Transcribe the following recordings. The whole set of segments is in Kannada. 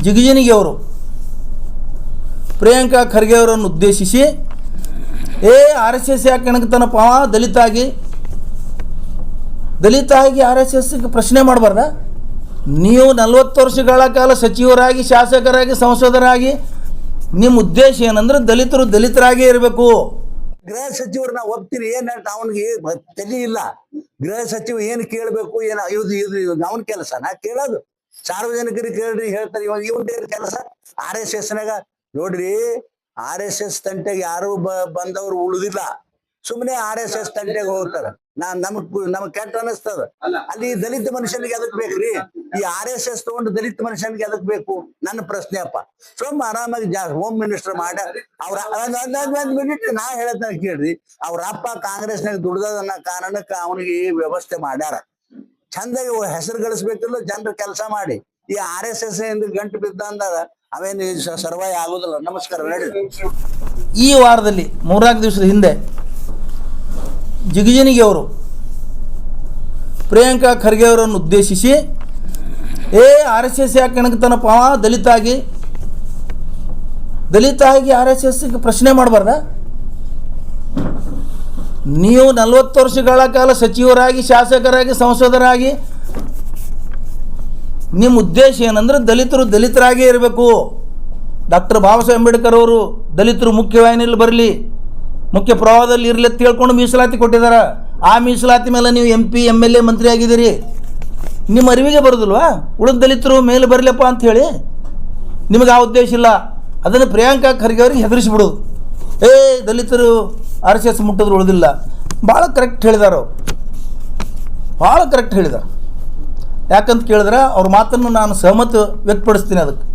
ಜಿಗಜಿಣಗಿ ಅವರು ಪ್ರಿಯಾಂಕಾ ಖರ್ಗೆ ಅವರನ್ನು ಉದ್ದೇಶಿಸಿ ಆರ್ ಎಸ್ ಎಸ್ ಯಾಕೆ ಕೆಣಕ್ತಾನಪ್ಪ ದಲಿತ ಆಗಿ ಆರ್ ಎಸ್ ಎಸ್ಗೆ ಪ್ರಶ್ನೆ ಮಾಡಬಾರ್ದ? ನೀವು 40 ವರ್ಷಗಳ ಕಾಲ ಸಚಿವರಾಗಿ, ಶಾಸಕರಾಗಿ, ಸಂಸದರಾಗಿ ನಿಮ್ಮ ಉದ್ದೇಶ ಏನಂದ್ರೆ ದಲಿತರಾಗೇ ಇರಬೇಕು. ಗೃಹ ಸಚಿವರು ನಾವು ಒಪ್ತೀರಿ, ಏನಂತ ಅವನಿಗೆ ತಲೆ ಇಲ್ಲ. ಗೃಹ ಸಚಿವ ಏನು ಕೇಳಬೇಕು, ಏನು ಇದು ಅವನ ಕೆಲಸ. ನಾ ಕೇಳೋದು ಸಾರ್ವಜನಿಕರಿಗೆ ಕೇಳ್ರಿ, ಹೇಳ್ತಾರೆ. ಇವಾಗ ಇವನ್ ಕೆಲಸ ಆರ್ ಎಸ್ ಎಸ್ ನಾಗ ನೋಡ್ರಿ, ಆರ್ ಎಸ್ ಎಸ್ ತಂಟೆಗೆ ಯಾರು ಬಂದವ್ರು ಉಳಿದಿಲ್ಲ. ಸುಮ್ಮನೆ ಆರ್ ಎಸ್ ಎಸ್ ತಂಟೆಗೆ ಹೋಗ್ತಾರ. ನಮಗ್ ಕೆಟ್ಟ ಅನಿಸ್ತದ. ಅಲ್ಲಿ ದಲಿತ ಮನುಷ್ಯನಿಗೆ ಅದಕ್ ಬೇಕ್ರಿ? ಈ ಆರ್ ಎಸ್ ಎಸ್ ತಗೊಂಡು ದಲಿತ ಮನುಷ್ಯನಿಗೆ ಅದಕ್ ಬೇಕು? ನನ್ನ ಪ್ರಶ್ನೆ ಅಪ್ಪ. ಸುಮ್ಮ ಆರಾಮಾಗಿ ಹೋಮ್ ಮಿನಿಸ್ಟರ್ ಮಾಡ ಅವ್ರ ಒಂದ್ ಮಿನಿಟ್ ನಾ ಹೇಳತ್ತ ಕೇಳ್ರಿ. ಅವ್ರ ಅಪ್ಪ ಕಾಂಗ್ರೆಸ್ನಾಗ ದುಡ್ದನ್ನ ಕಾರಣಕ್ಕೆ ಅವನಿಗೆ ಈ ವ್ಯವಸ್ಥೆ ಮಾಡ್ಯಾರ. ಚಂದಾಗಿ ಹೆಸರು ಗಳಿಸ್ಬೇಕಿಲ್ಲ, ಜನರ ಕೆಲಸ ಮಾಡಿ. ಈ ಆರ್ ಎಸ್ ಎಸ್ ಗಂಟು ಬಿದ್ದ ಅಂದಾಗ ಅವೇನು ಸರ್ವೈ ಆಗೋದಿಲ್ಲ. ನಮಸ್ಕಾರ. ಈ ವಾರದಲ್ಲಿ 3-4 ದಿವಸದ ಹಿಂದೆ ಜಿಗಜಿಣಗಿ ಅವರು ಪ್ರಿಯಾಂಕಾ ಖರ್ಗೆ ಅವರನ್ನು ಉದ್ದೇಶಿಸಿ ಆರ್ ಎಸ್ ಎಸ್ ಯಾಕೆ ಕೆಣಕ್ತಾನಪ್ಪ ದಲಿತ ಆಗಿ ಆರ್ ಎಸ್ ಎಸ್ಗೆ ಪ್ರಶ್ನೆ ಮಾಡಬಾರ್ದ? ನೀವು 40 ವರ್ಷಗಳ ಕಾಲ ಸಚಿವರಾಗಿ, ಶಾಸಕರಾಗಿ, ಸಂಸದರಾಗಿ ನಿಮ್ಮ ಉದ್ದೇಶ ಏನಂದ್ರೆ ದಲಿತರಾಗೇ ಇರಬೇಕು. ಡಾಕ್ಟರ್ ಬಾಬಾ ಸಾಹೇಬ್ ಅಂಬೇಡ್ಕರ್ ಅವರು ದಲಿತರು ಮುಖ್ಯವಾಹಿನಿಯಲ್ಲಿ ಬರಲಿ, ಮುಖ್ಯ ಪ್ರವಾಹದಲ್ಲಿ ಇರಲಿ ಅಂತ ಹೇಳ್ಕೊಂಡು ಮೀಸಲಾತಿ ಕೊಟ್ಟಿದ್ದಾರೆ. ಆ ಮೀಸಲಾತಿ ಮೇಲೆ ನೀವು MP, MLA, ಮಂತ್ರಿ ಆಗಿದ್ದೀರಿ. ನಿಮ್ಮ ಅರಿವಿಗೆ ಬರೋದಿಲ್ವಾ ಉಳಿದ ದಲಿತರು ಮೇಲೆ ಬರಲಪ್ಪ ಅಂಥೇಳಿ? ನಿಮಗೆ ಆ ಉದ್ದೇಶ ಇಲ್ಲ. ಅದನ್ನು ಪ್ರಿಯಾಂಕಾ ಖರ್ಗೆ ಅವ್ರಿಗೆ ಹೆದರಿಸಿಬಿಡೋದು. ದಲಿತರು ಆರ್ ಎಸ್ ಎಸ್ ಮುಟ್ಟಿದ್ರು ಉಳಿದಿಲ್ಲ. ಭಾಳ ಕರೆಕ್ಟ್ ಹೇಳಿದಾರೆ ಅವರು, ಭಾಳ ಕರೆಕ್ಟ್ ಹೇಳಿದ್ದಾರೆ. ಯಾಕಂತ ಕೇಳಿದ್ರೆ ಅವ್ರ ಮಾತನ್ನು ನಾನು ಸಹಮತ ವ್ಯಕ್ತಪಡಿಸ್ತೀನಿ. ಅದಕ್ಕೆ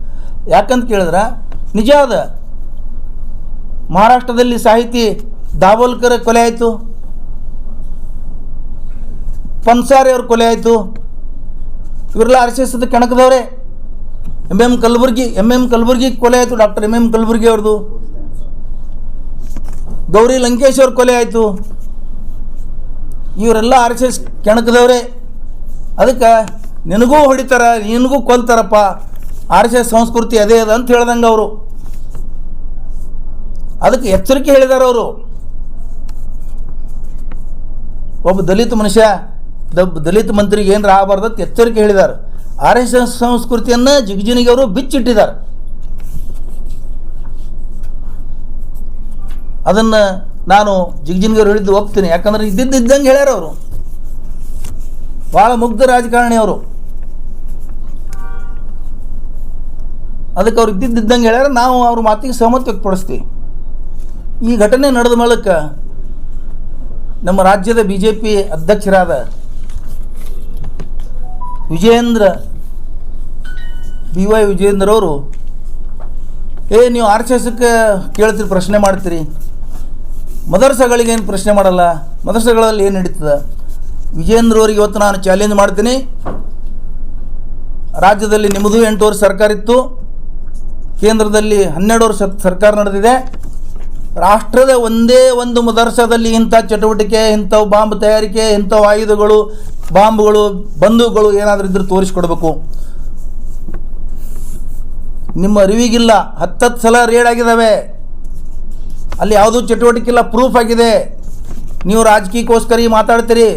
ಯಾಕಂತ ಕೇಳಿದ್ರೆ ನಿಜ ಅದ. ಮಹಾರಾಷ್ಟ್ರದಲ್ಲಿ ಸಾಹಿತಿ ದಾಬೋಲ್ಕರ್ ಕೊಲೆ ಆಯಿತು, ಪನ್ಸಾರಿ ಅವ್ರ ಕೊಲೆ ಆಯಿತು. ಇವರೆಲ್ಲ ಆರ್ ಎಸ್ ಎಸ್ ಕೆಣಕದವ್ರೆ. ಎಂ ಕಲಬುರ್ಗಿ ಕೊಲೆ ಆಯಿತು, ಡಾಕ್ಟರ್ MM ಕಲಬುರ್ಗಿ ಅವ್ರದ್ದು. ಗೌರಿ ಲಂಕೇಶ್ ಅವ್ರ ಕೊಲೆ ಆಯಿತು. ಇವರೆಲ್ಲ ಆರ್ ಎಸ್ ಎಸ್ ಕೆಣಕದವ್ರೆ. ಅದಕ್ಕೆ ನಿನಗೂ ಹೊಡಿತಾರ, ನಿನಗೂ ಕೊಲ್ತಾರಪ್ಪ, ಆರ್ ಎಸ್ ಎಸ್ ಸಂಸ್ಕೃತಿ ಅದೇ ಅದ ಅಂತ ಹೇಳ್ದಂಗೆ ಅವರು. ಅದಕ್ಕೆ ಎಚ್ಚರಿಕೆ ಹೇಳಿದ್ದಾರೆ ಅವರು. ಒಬ್ಬ ದಲಿತ ಮನುಷ್ಯ, ದಲಿತ ಮಂತ್ರಿಗೆ ಏನಾರ ಆಗಬಾರ್ದಂತ ಎಚ್ಚರಿಕೆ ಹೇಳಿದ್ದಾರೆ. ಆರ್ ಎಸ್ ಎಸ್ ಸಂಸ್ಕೃತಿಯನ್ನು ಜಿಗಜಿಣಗಿ ಅವರು ಬಿಚ್ಚಿಟ್ಟಿದ್ದಾರೆ. ಅದನ್ನು ನಾನು ಜಿಗಜಿಣಗಿ ಅವರು ಹೇಳಿದ್ದು ಒಪ್ತೀನಿ. ಯಾಕಂದ್ರೆ ಇದ್ದಂಗೆ ಹೇಳ್ಯಾರ ಅವರು. ಭಾಳ ಮುಗ್ಧ ರಾಜಕಾರಣಿ ಅವರು. ಅದಕ್ಕೆ ಅವ್ರು ಇದ್ದಂಗೆ ಹೇಳ್ಯಾರ. ನಾವು ಅವ್ರ ಮಾತಿಗೆ ಸಹಮತ ವ್ಯಕ್ತಪಡಿಸ್ತೀವಿ. ಈ ಘಟನೆ ನಡೆದ ಮೂಲಕ ನಮ್ಮ ರಾಜ್ಯದ BJP ಅಧ್ಯಕ್ಷರಾದ BY ವಿಜೇಂದ್ರ ಅವರು ನೀವು ಆರ್ ಎಸ್ ಎಸ್ಗೆ ಕೇಳ್ತೀರಿ, ಪ್ರಶ್ನೆ ಮಾಡ್ತೀರಿ, ಮದರ್ಸಗಳಿಗೆ ಏನು ಪ್ರಶ್ನೆ ಮಾಡಲ್ಲ, ಮದರ್ಸಗಳಲ್ಲಿ ಏನು ನಡೀತದೆ? ವಿಜೇಂದ್ರ ಅವರಿಗೆ ಇವತ್ತು ನಾನು ಚಾಲೆಂಜ್ ಮಾಡ್ತೀನಿ. ರಾಜ್ಯದಲ್ಲಿ ನಿಮ್ಮದು 8 ವರ್ಷ ಸರ್ಕಾರ ಇತ್ತು, ಕೇಂದ್ರದಲ್ಲಿ 12 ವರ್ಷ ಸರ್ಕಾರ ನಡೆದಿದೆ. ರಾಷ್ಟ್ರದ ಒಂದೇ ಒಂದು ಮದರ್ಸದಲ್ಲಿ ಇಂಥ ಚಟುವಟಿಕೆ, ಇಂಥವು ಬಾಂಬ್ ತಯಾರಿಕೆ, ಇಂಥವು ಆಯುಧಗಳು, ಬಾಂಬ್ಗಳು, ಬಂದೂಕುಗಳು ಏನಾದರೂ ಇದ್ರೂ ತೋರಿಸ್ಕೊಡ್ಬೇಕು. ನಿಮ್ಮ ಅರಿವಿಗಿಲ್ಲ, 10 ಸಲ ರೇಡ್ ಆಗಿದ್ದಾವೆ. ಅಲ್ಲಿ ಯಾವುದೂ ಚಟುವಟಿಕೆ ಇಲ್ಲ, ಪ್ರೂಫ್ ಆಗಿದೆ. ನೀವು ರಾಜಕೀಯಕ್ಕೋಸ್ಕರ ಮಾತಾಡ್ತೀರಿ.